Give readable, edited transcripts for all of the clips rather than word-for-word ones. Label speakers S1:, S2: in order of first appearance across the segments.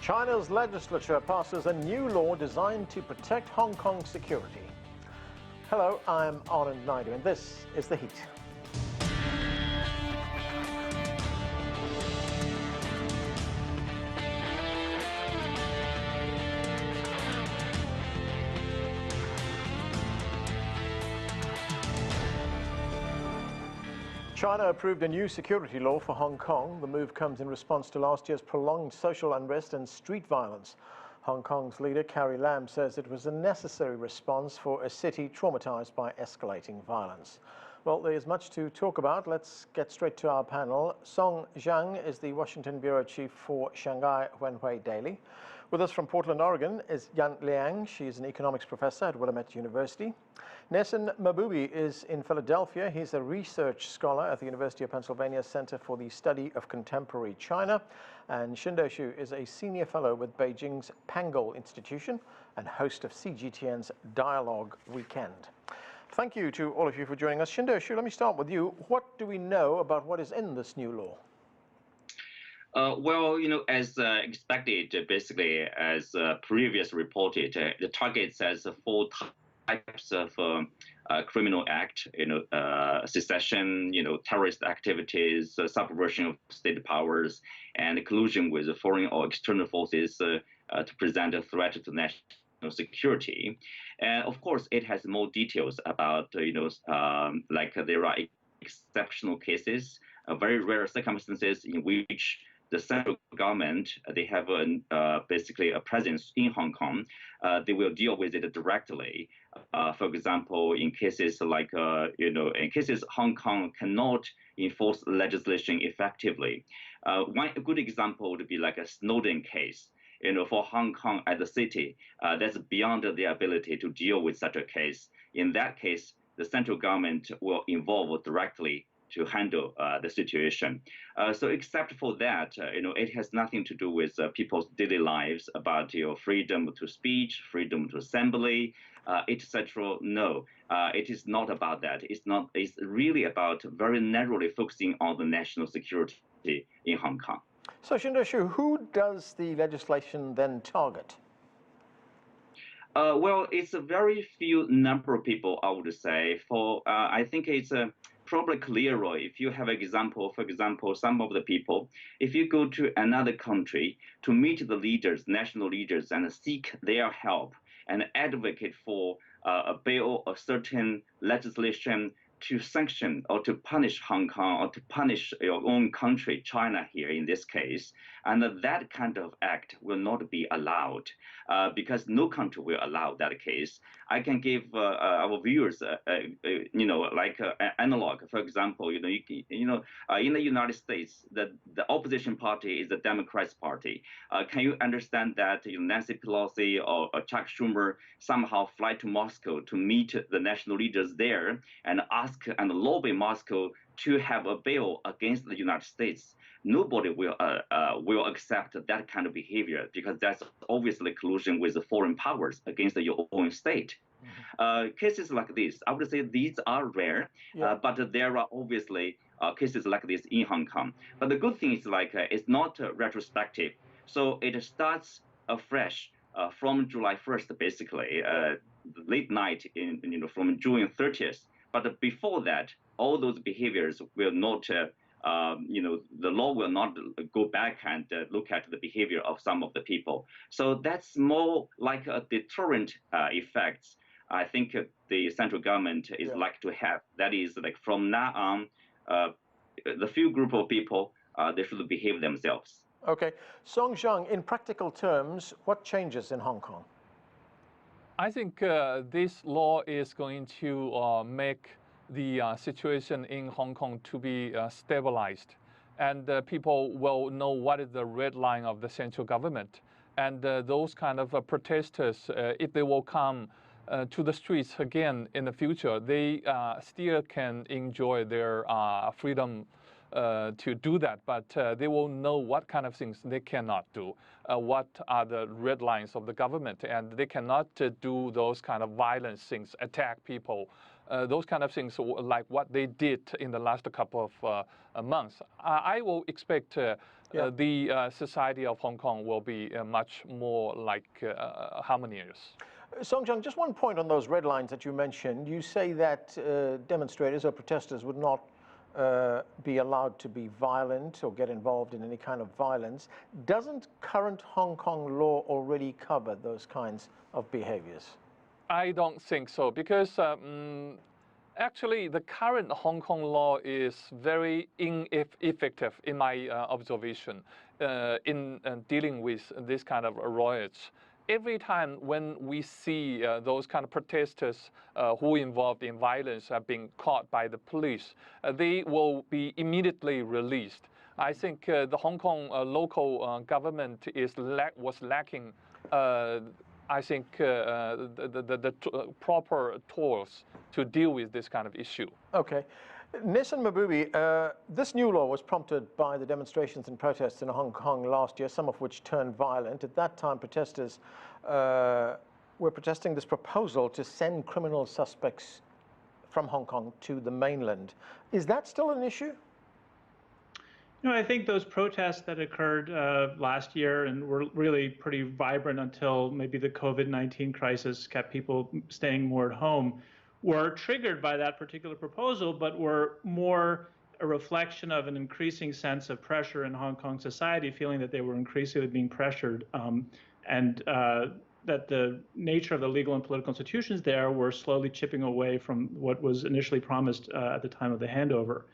S1: China's legislature passes a new law designed to protect Hong Kong's security. Hello, I'm Anand Naidu, and this is The Heat. China approved a new security law for Hong Kong. The move comes in response to last year's prolonged social unrest and street violence. Hong Kong's leader, Carrie Lam, says it was a necessary response for a city traumatized by escalating violence. Well, there's much to talk about. Let's get straight to our panel. Zhang is the Washington bureau chief for Shanghai Wen Hui Daily. With us from Portland, Oregon, is Liang. She's an economics professor at Willamette University. Neysun Mahboubi is in Philadelphia. He's a research scholar at the University of Pennsylvania Center for the Study of Contemporary China. And Qinduo Xu is a senior fellow with Beijing's Pangoal Institution and host of CGTN's Dialogue Weekend. Thank you to all of you for joining us. Qinduo Xu, let me start with you. What do we know about what is in this new law?
S2: Well, as expected, basically, as previous reported, the target says 4 types of criminal act, secession, terrorist activities, subversion of state powers, and collusion with foreign or external forces to present a threat to national security. And of course, it has more details about, like there are exceptional cases, very rare circumstances in which the central government, they have basically a presence in Hong Kong. They will deal with it directly. For example, in cases like, in cases Hong Kong cannot enforce legislation effectively. One good example would be like a Snowden case. For Hong Kong as a city, that's beyond their ability to deal with such a case. In that case, the central government will involve directly to handle the situation. So except for that, it has nothing to do with people's daily lives about freedom to speech, freedom to assembly, etc. No, it is not about that. It's really about very narrowly focusing on the national security in Hong Kong.
S1: So Qinduo Xu, who does the legislation then target?
S2: Well, it's a very few number of people, I would say. I think it's probably clearer if you have an example. For example, some of the people, if you go to another country to meet the leaders, national leaders, and seek their help and advocate for a bill, a certain legislation to sanction or to punish Hong Kong or to punish your own country, China here in this case, and that kind of act will not be allowed because no country will allow that case. I can give our viewers, like an analog. For example, in the United States, the opposition party is the Democrats Party. Can you understand that Nancy Pelosi or Chuck Schumer somehow fly to Moscow to meet the national leaders there and ask and lobby Moscow to have a bill against the United States? Nobody will accept that kind of behavior because that's obviously collusion with the foreign powers against your own state. Cases like this, I would say these are rare, but there are obviously cases like this in Hong Kong. But the good thing is it's not retrospective, so it starts afresh from July 1st, basically, late night from June 30th. But before that, all those behaviors will not, the law will not go back and look at the behavior of some of the people. So that's more like a deterrent effect. I think the central government is like to have. That is like from now on, the few group of people, they should behave themselves.
S1: Okay. Zhang, in practical terms, what changes in Hong Kong?
S3: I think this law is going to make the situation in Hong Kong to be stabilized, and people will know what is the red line of the central government. And those kind of protesters, if they will come to the streets again in the future, they still can enjoy their freedom to do that, but they will know what kind of things they cannot do, what are the red lines of the government, and they cannot do those kind of violent things, attack people those kind of things, like what they did in the last couple of months. I will expect the society of Hong Kong will be much more like harmonious.
S1: Song Zhang, just one point on those red lines that you mentioned. You say that demonstrators or protesters would not be allowed to be violent or get involved in any kind of violence. Doesn't current Hong Kong law already cover those kinds of behaviors?
S3: I don't think so, because actually the current Hong Kong law is very ineffective in my observation in dealing with this kind of riots. Every time when we see those kind of protesters who involved in violence are being caught by the police, they will be immediately released. I think the Hong Kong local government was lacking, I think, the proper tools to deal with this kind of issue.
S1: Okay. Neysun Mahboubi, this new law was prompted by the demonstrations and protests in Hong Kong last year, some of which turned violent. At that time, protesters were protesting this proposal to send criminal suspects from Hong Kong to the mainland. Is that still an issue?
S4: No, I think those protests that occurred last year and were really pretty vibrant until maybe the COVID-19 crisis kept people staying more at home, were triggered by that particular proposal, but were more a reflection of an increasing sense of pressure in Hong Kong society, feeling that they were increasingly being pressured, and that the nature of the legal and political institutions there were slowly chipping away from what was initially promised at the time of the handover.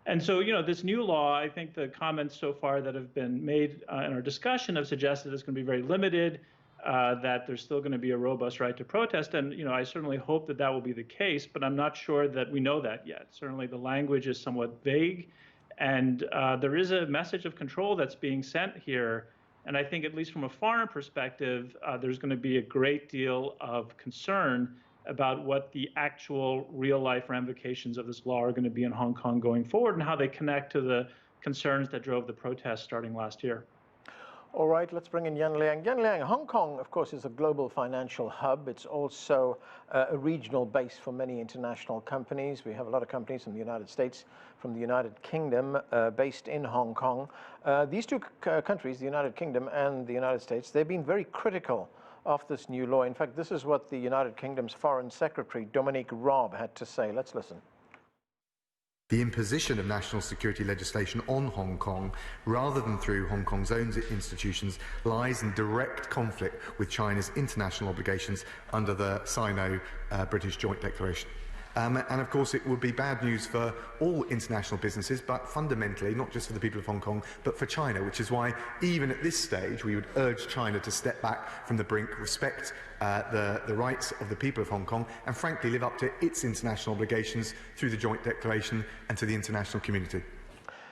S4: And so, this new law, I think the comments so far that have been made in our discussion have suggested it's going to be very limited, that there's still going to be a robust right to protest. And, I certainly hope that that will be the case, but I'm not sure that we know that yet. Certainly the language is somewhat vague, and there is a message of control that's being sent here. And I think, at least from a foreign perspective, there's going to be a great deal of concern about what the actual real-life ramifications of this law are going to be in Hong Kong going forward, and how they connect to the concerns that drove the protests starting last year.
S1: All right, let's bring in Yan Liang. Yan Liang, Hong Kong, of course, is a global financial hub. It's also a regional base for many international companies. We have a lot of companies from the United States, from the United Kingdom, based in Hong Kong. These two countries, the United Kingdom and the United States, they've been very critical of this new law. In fact, this is what the United Kingdom's Foreign Secretary, Dominic Raab, had to say. Let's listen.
S5: The imposition of national security legislation on Hong Kong, rather than through Hong Kong's own institutions, lies in direct conflict with China's international obligations under the Sino-British Joint Declaration. And of course it would be bad news for all international businesses, but fundamentally not just for the people of Hong Kong, but for China, which is why even at this stage we would urge China to step back from the brink, respect the rights of the people of Hong Kong, and frankly live up to its international obligations through the Joint Declaration and to the international community.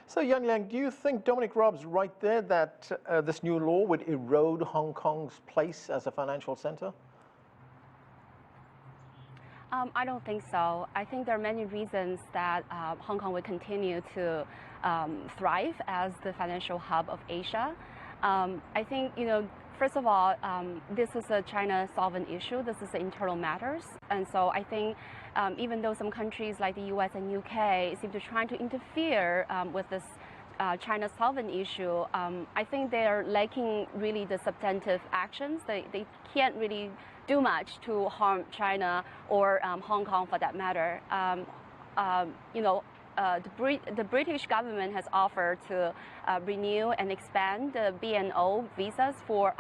S1: So, Yan Liang, do you think Dominic Raab's right there that this new law would erode Hong Kong's place as a financial center?
S6: I don't think so. I think there are many reasons that Hong Kong will continue to thrive as the financial hub of Asia. I think, first of all, this is a China solvent issue. This is internal matters. And so I think even though some countries like the US and UK seem to try to interfere with this China solvent issue, I think they are lacking really the substantive actions. They can't really do much to harm China or Hong Kong for that matter. The British government has offered to renew and expand the BNO visas for,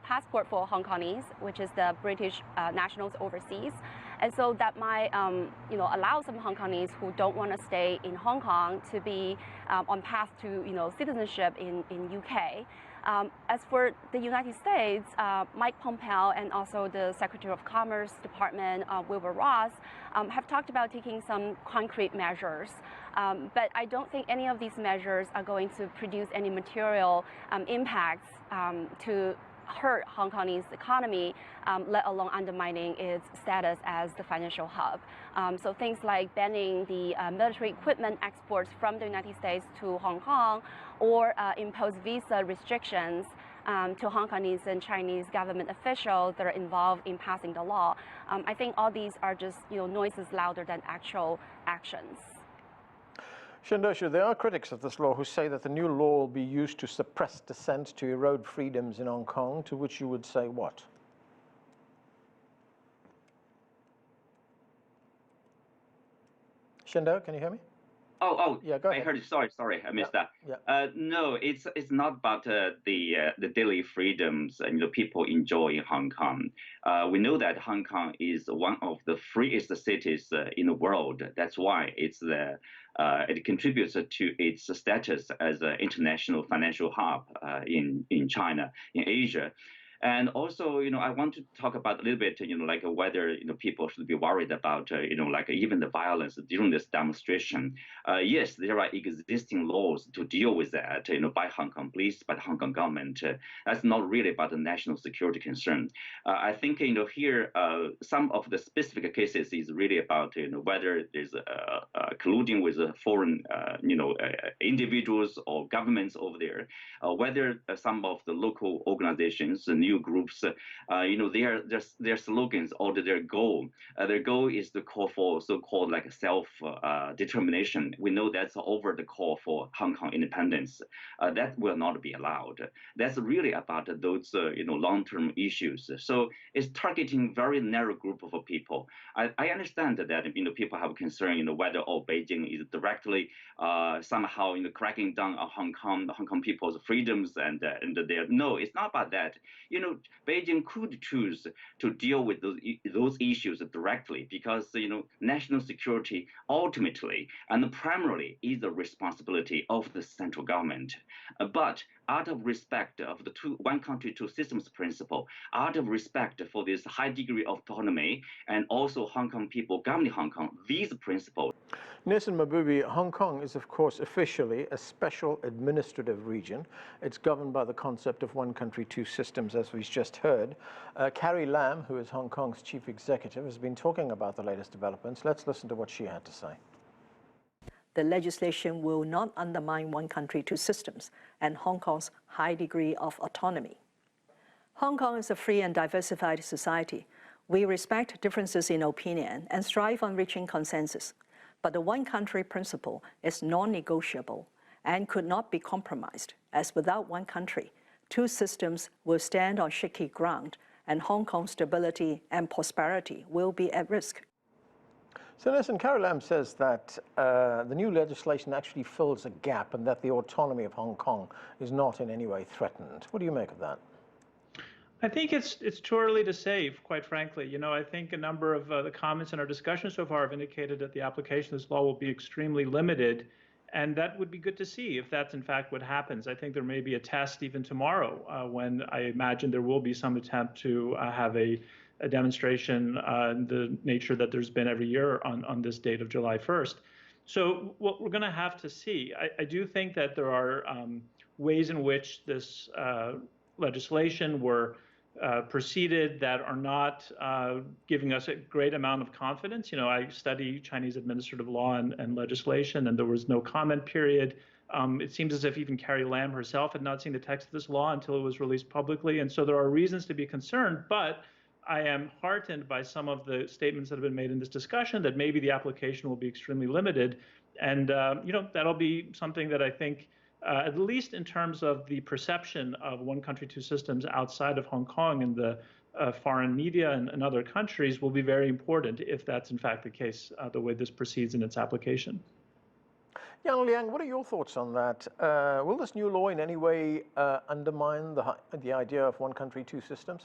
S6: passport for Hong Kongese, which is the British nationals overseas. And so that might, allow some Hong Kongese who don't want to stay in Hong Kong to be on path to, citizenship in UK. As for the United States, Mike Pompeo and also the Secretary of Commerce Department, Wilbur Ross, have talked about taking some concrete measures. But I don't think any of these measures are going to produce any material impacts to hurt Hong Kong's economy, let alone undermining its status as the financial hub. So things like banning the military equipment exports from the United States to Hong Kong, or impose visa restrictions to Hongkongese and Chinese government officials that are involved in passing the law. I think all these are just noises louder than actual actions.
S1: Qinduo Xu, there are critics of this law who say that the new law will be used to suppress dissent, to erode freedoms in Hong Kong, to which you would say what? Qinduo, can you hear me?
S2: Oh,
S1: yeah, go ahead.
S2: I heard you. Sorry, I missed that.
S1: Yeah.
S2: No, it's not about the daily freedoms people enjoy in Hong Kong. We know that Hong Kong is one of the freest cities in the world. That's why it contributes to its status as an international financial hub in China, in Asia. And also, I want to talk about a little bit, like whether, people should be worried about, like even the violence during this demonstration. Yes, there are existing laws to deal with that, by Hong Kong police, by the Hong Kong government. That's not really about the national security concern. I think, here, some of the specific cases is really about, whether there's colluding with foreign, individuals or governments over there, whether some of the local organizations, new groups, their slogans or their goal is to call for so-called like self-determination. We know that's over the call for Hong Kong independence. That will not be allowed. That's really about those long-term issues. So it's targeting very narrow group of people. I understand that people have concern whether Beijing is directly somehow cracking down on the Hong Kong people's freedoms and their no, it's not about that. Beijing could choose to deal with those issues directly because, national security ultimately and primarily is the responsibility of the central government. But out of respect of the one country, two systems principle, out of respect for this high degree of autonomy and also Hong Kong people governing Hong Kong, these principles.
S1: Neysun Mahboubi, Hong Kong is, of course, officially a special administrative region. It's governed by the concept of one country, two systems, as we've just heard. Carrie Lam, who is Hong Kong's chief executive, has been talking about the latest developments. Let's listen to what she had to say.
S7: The legislation will not undermine one country, two systems and Hong Kong's high degree of autonomy. Hong Kong is a free and diversified society. We respect differences in opinion and strive on reaching consensus. But the one country principle is non-negotiable and could not be compromised, as without one country, two systems will stand on shaky ground and Hong Kong's stability and prosperity will be at risk.
S1: So listen, Carrie Lam says that the new legislation actually fills a gap and that the autonomy of Hong Kong is not in any way threatened. What do you make of that?
S4: I think it's too early to say, quite frankly. I think a number of the comments in our discussion so far have indicated that the application of this law will be extremely limited, and that would be good to see if that's in fact what happens. I think there may be a test even tomorrow when I imagine there will be some attempt to have a demonstration in the nature that there's been every year on this date of July 1st. So what we're going to have to see. I do think that there are ways in which this legislation were proceeded that are not giving us a great amount of confidence. I study Chinese administrative law and legislation, and there was no comment period. It seems as if even Carrie Lam herself had not seen the text of this law until it was released publicly. And so there are reasons to be concerned, but I am heartened by some of the statements that have been made in this discussion that maybe the application will be extremely limited. And, that'll be something that I think at least in terms of the perception of one country, two systems outside of Hong Kong and the foreign media and other countries will be very important if that's in fact the case, the way this proceeds in its application.
S1: Liang, what are your thoughts on that? Will this new law in any way undermine the idea of one country, two systems?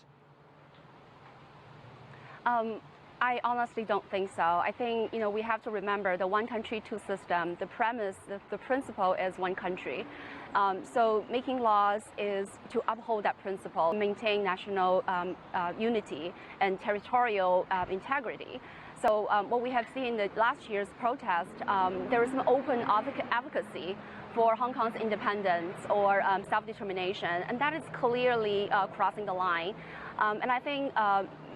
S6: I honestly don't think so. I think, we have to remember the one country, two system, the premise, the principle is one country. So making laws is to uphold that principle, maintain national unity and territorial integrity. So what we have seen in the last year's protest, there is an open advocacy for Hong Kong's independence or self-determination, and that is clearly crossing the line. And I think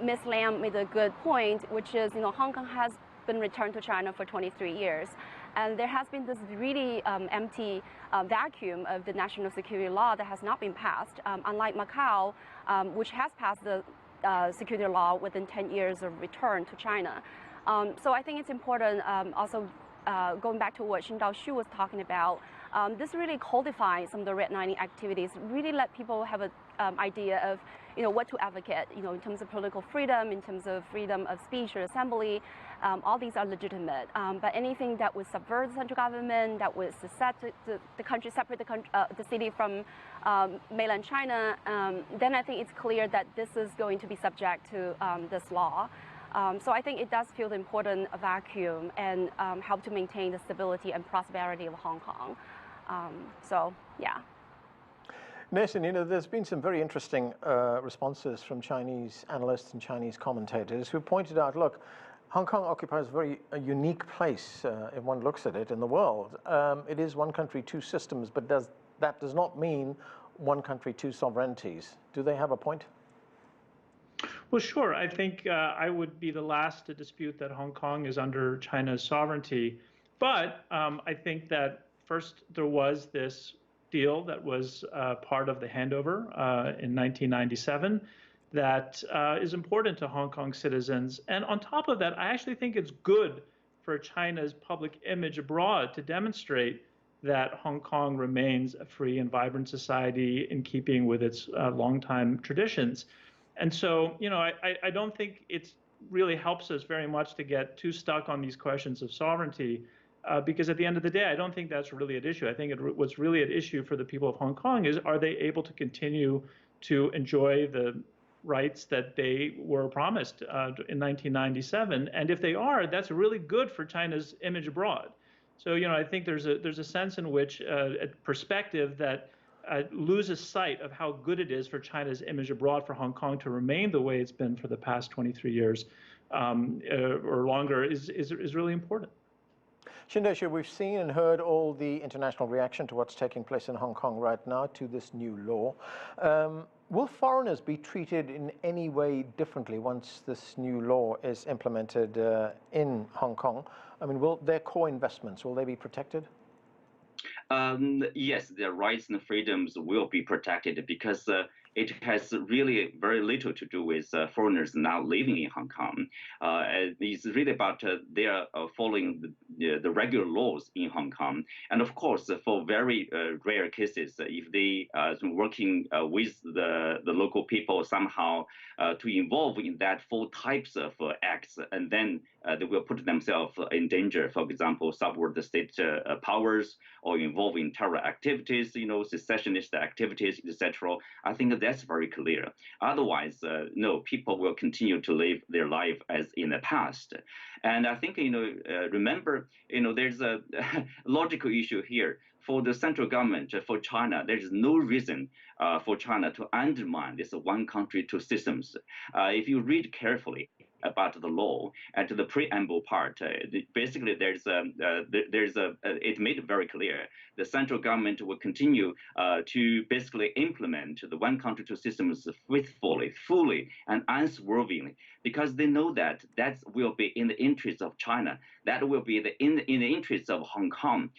S6: Ms. Lam made a good point, which is, Hong Kong has been returned to China for 23 years. And there has been this really empty vacuum of the national security law that has not been passed, unlike Macau, which has passed the security law within 10 years of return to China. So I think it's important also going back to what Qinduo Xu was talking about, this really codifies some of the redlining activities, really let people have an idea of what to advocate, in terms of political freedom, in terms of freedom of speech or assembly. All these are legitimate. But anything that would subvert the central government, that would set the country, separate the city from mainland China, then I think it's clear that this is going to be subject to this law. So I think it does fill the important vacuum and help to maintain the stability and prosperity of Hong Kong. So, yeah.
S1: Neysun, there's been some very interesting responses from Chinese analysts and Chinese commentators who pointed out, look, Hong Kong occupies a unique place, if one looks at it, in the world. It is one country, two systems, but that does not mean one country, two sovereignties. Do they have a point?
S4: Well, sure. I think I would be the last to dispute that Hong Kong is under China's sovereignty. But I think that first there was this deal that was part of the handover in 1997 that is important to Hong Kong citizens. And on top of that, I actually think it's good for China's public image abroad to demonstrate that Hong Kong remains a free and vibrant society in keeping with its longtime traditions. And so, I don't think it really helps us very much to get too stuck on these questions of sovereignty, because at the end of the day, I don't think that's really at issue. I think what's really at issue for the people of Hong Kong is, are they able to continue to enjoy the rights that they were promised in 1997? And if they are, that's really good for China's image abroad. So, I think there's a sense in which a perspective that loses sight of how good it is for China's image abroad for Hong Kong to remain the way it's been for the past 23 years or longer is really important.
S1: Qinduo Xu, we've seen and heard all the international reaction to what's taking place in Hong Kong right now to this new law. Will foreigners be treated in any way differently once this new law is implemented in Hong Kong? I mean, will their core investments, will they be protected?
S2: Yes, their rights and freedoms will be protected because it has really very little to do with foreigners now living in Hong Kong. It's really about they are following the regular laws in Hong Kong. And of course, for very rare cases, if they are working with the local people somehow to involve in that 4 types of acts, and then they will put themselves in danger, for example, subvert the state powers or involve in terror activities, secessionist activities, etc. I think that's very clear. Otherwise, no, people will continue to live their life as in the past. And I think, remember, there's a logical issue here. For the central government, for China, there is no reason for China to undermine this one country, two systems. If you read carefully about the law and to the preamble part, basically it made it very clear the central government will continue to basically implement the one country, two systems faithfully, fully, and unswervingly, because they know that will be in the interest of China. That will be in the interest of Hong Kong.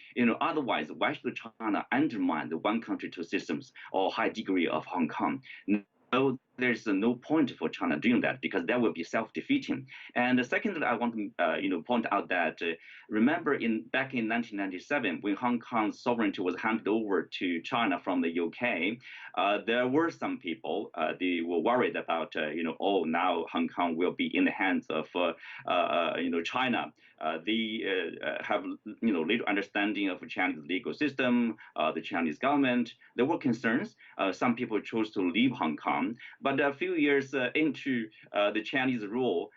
S2: Otherwise, why should China undermine the one country, two systems or high degree of Hong Kong? No, there's no point for China doing that because that will be self-defeating. And secondly, I want to point out that remember back in 1997 when Hong Kong's sovereignty was handed over to China from the UK, there were some people they were worried about now Hong Kong will be in the hands of China. They have little understanding of Chinese legal system, the Chinese government. There were concerns. Some people chose to leave Hong Kong, but a few years into the Chinese rule,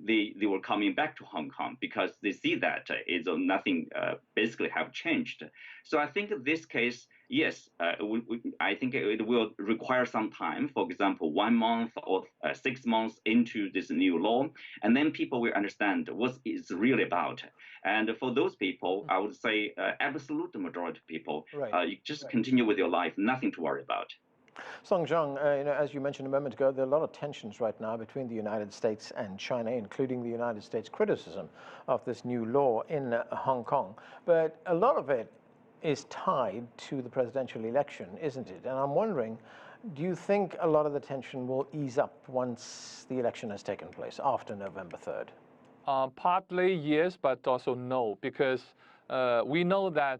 S2: they were coming back to Hong Kong because they see that nothing basically have changed. So I think in this case, yes, I think it will require some time, for example, 1 month or 6 months into this new law, and then people will understand what it's really about. And for those people, I would say absolute majority of people, you just continue with your life, nothing to worry about.
S1: Zhang, as you mentioned a moment ago, there are a lot of tensions right now between the United States and China, including the United States' criticism of this new law in Hong Kong. But a lot of it is tied to the presidential election, isn't it? And I'm wondering, do you think a lot of the tension will ease up once the election has taken place after November 3rd?
S3: Partly yes, but also no, because we know that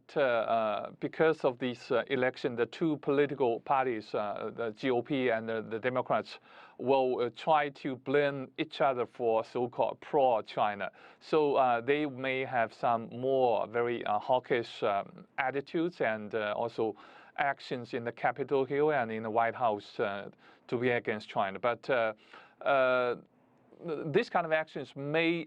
S3: because of this election, the two political parties, the GOP and the Democrats, will try to blame each other for so-called pro-China. So they may have some more very hawkish attitudes and also actions in the Capitol Hill and in the White House to be against China. But this kind of actions may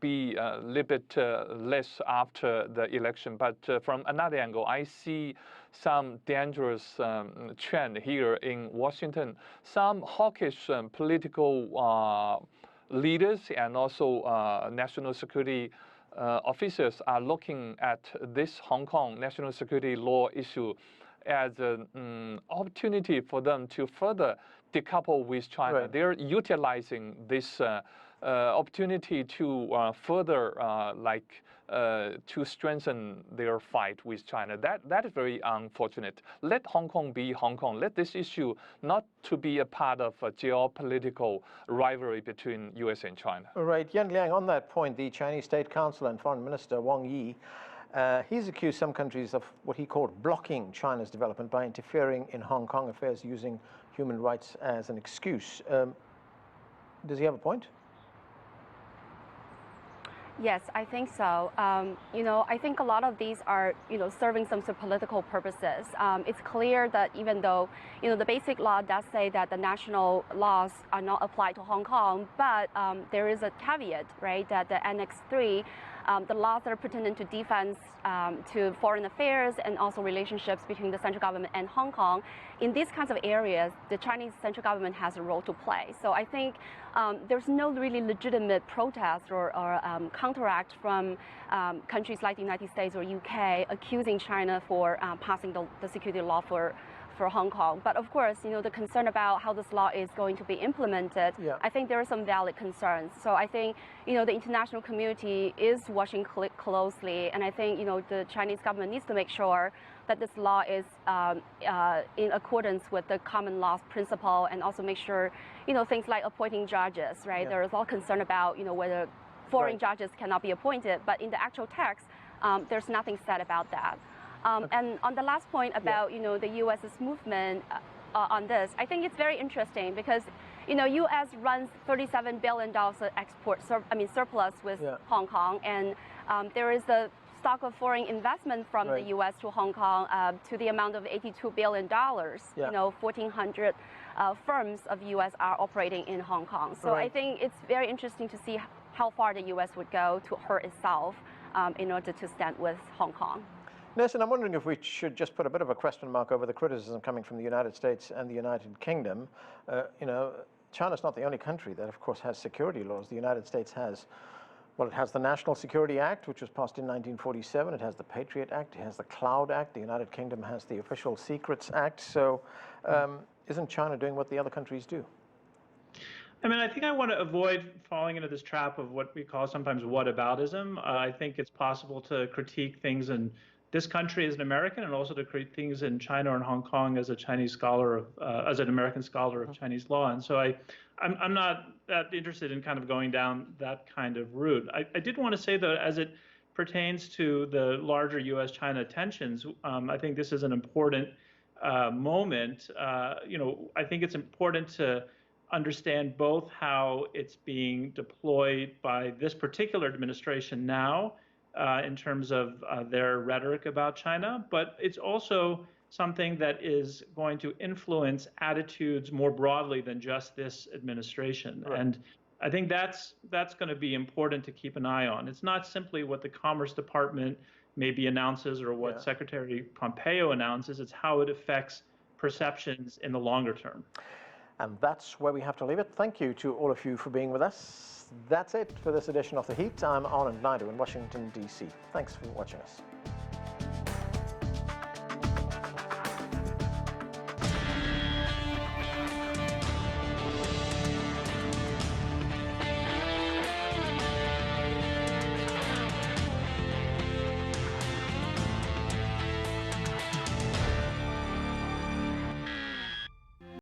S3: be a little bit less after the election, but from another angle, I see some dangerous trend here in Washington. Some hawkish political leaders and also national security officers are looking at this Hong Kong national security law issue as an opportunity for them to further decouple with China.
S1: Right.
S3: They're utilizing this opportunity to further to strengthen their fight with China. That is very unfortunate. Let Hong Kong be Hong Kong. Let this issue not to be a part of a geopolitical rivalry between U.S. and China.
S1: Right. Liang, on that point, the Chinese State Council and Foreign Minister Wang Yi, he's accused some countries of what he called blocking China's development by interfering in Hong Kong affairs using human rights as an excuse. Does he have a point?
S6: Yes, I think so. I think a lot of these are, serving some sort of political purposes. It's clear that even though, the basic law does say that the national laws are not applied to Hong Kong, but there is a caveat, right, that the Annex 3, the laws that are pertinent to defense, to foreign affairs, and also relationships between the central government and Hong Kong, in these kinds of areas, the Chinese central government has a role to play. So I think there's no really legitimate protest or counteract from countries like the United States or UK accusing China for passing the security law for Hong Kong. But of course, the concern about how this law is going to be implemented,
S1: yeah.
S6: I think there are some valid concerns. So I think, the international community is watching closely, and I think, the Chinese government needs to make sure that this law is in accordance with the common law principle, and also make sure, things like appointing judges, right?
S1: Yeah.
S6: There is all concern about, whether foreign
S1: Right.
S6: judges cannot be appointed, but in the actual text, there's nothing said about that. And on the last point about, the U.S.'s movement on this, I think it's very interesting because, U.S. runs $37 billion of surplus with
S1: Yeah.
S6: Hong Kong, and there is the stock of foreign investment from
S1: Right.
S6: the U.S. to Hong Kong to the amount of $82 billion.
S1: Yeah.
S6: 1,400 firms of U.S. are operating in Hong Kong. So
S1: Right.
S6: I think it's very interesting to see how far the U.S. would go to hurt itself in order to stand with Hong Kong.
S1: Neysun, I'm wondering if we should just put a bit of a question mark over the criticism coming from the United States and the United Kingdom. China's not the only country that, of course, has security laws. The United States has, well, it has the National Security Act, which was passed in 1947. It has the Patriot Act. It has the Cloud Act. The United Kingdom has the Official Secrets Act. So isn't China doing what the other countries do?
S4: I mean, I think I want to avoid falling into this trap of what we call sometimes whataboutism. I think it's possible to critique things in this country as an American, and also to critique things in China or in Hong Kong as a Chinese scholar of, as an American scholar of Chinese law. And so I'm not that interested in kind of going down that kind of route. I did want to say, though, as it pertains to the larger U.S.-China tensions, I think this is an important moment. I think it's important to understand both how it's being deployed by this particular administration now in terms of their rhetoric about China, but it's also something that is going to influence attitudes more broadly than just this administration.
S1: Right.
S4: And I think that's going to be important to keep an eye on. It's not simply what the Commerce Department maybe announces or what Secretary Pompeo announces, it's how it affects perceptions in the longer term.
S1: And that's where we have to leave it. Thank you to all of you for being with us. That's it for this edition of The Heat. I'm Anand Naidu in Washington, D.C. Thanks for watching us.